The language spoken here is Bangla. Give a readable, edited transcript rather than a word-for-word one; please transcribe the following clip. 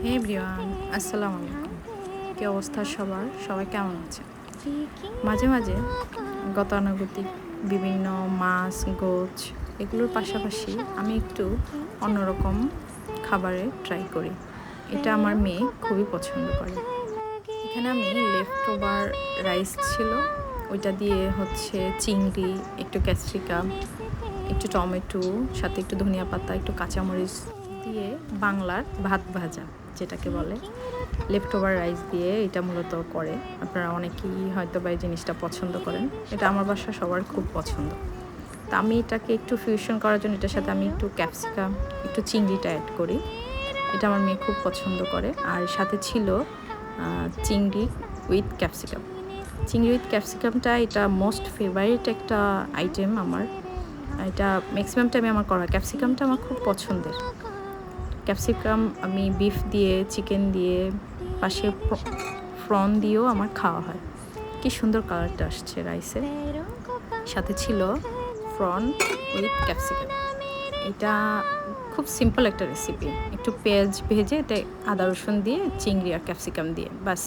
হে এভরিওয়ান, আসসালামু আলাইকুম। কী অবস্থা সবার? সবাই কেমন আছে? মাঝে মাঝে গতানুগতিক বিভিন্ন মাছ, গোছ এগুলোর পাশাপাশি আমি একটু অন্যরকম খাবারে ট্রাই করি। এটা আমার মেয়ে খুবই পছন্দ করে। এখানে আমি লেফট ওভার রাইস ছিল, ওইটা দিয়ে হচ্ছে চিংড়ি, একটু ক্যাপসিকাম, একটু টমেটো, সাথে একটু ধনিয়া পাতা, একটু কাঁচামরিচ দিয়ে বাংলার ভাত ভাজা যেটাকে বলে, লেফট ওভার রাইস দিয়ে এটা মূলত করে। আপনারা অনেকেই হয়তো বা এই জিনিসটা পছন্দ করেন। এটা আমার বাসা সবার খুব পছন্দ। তা আমি এটাকে একটু ফিউশন করার জন্য এটার সাথে আমি একটু ক্যাপসিকাম, একটু চিংড়িটা অ্যাড করি। এটা আমার মেয়ে খুব পছন্দ করে। আর সাথে ছিল চিংড়ি উইথ ক্যাপসিকাম। চিংড়ি উইথ ক্যাপসিকামটা এটা মোস্ট ফেভারিট একটা আইটেম আমার। এটা ম্যাক্সিমাম টাইমে আমার করা। ক্যাপসিকামটা আমার খুব পছন্দের। ক্যাপসিকাম আমি বিফ দিয়ে, চিকেন দিয়ে, পাশে ফ্রন দিয়েও আমার খাওয়া হয়। কি সুন্দর কালারটা আসছে রাইসে। সাথে ছিল ফ্রন উইথ ক্যাপসিকাম। এটা খুব সিম্পল একটা রেসিপি। একটু পেঁয়াজ ভেজে এতে আদা রসুন দিয়ে, চিংড়ি আর ক্যাপসিকাম দিয়ে, বাস।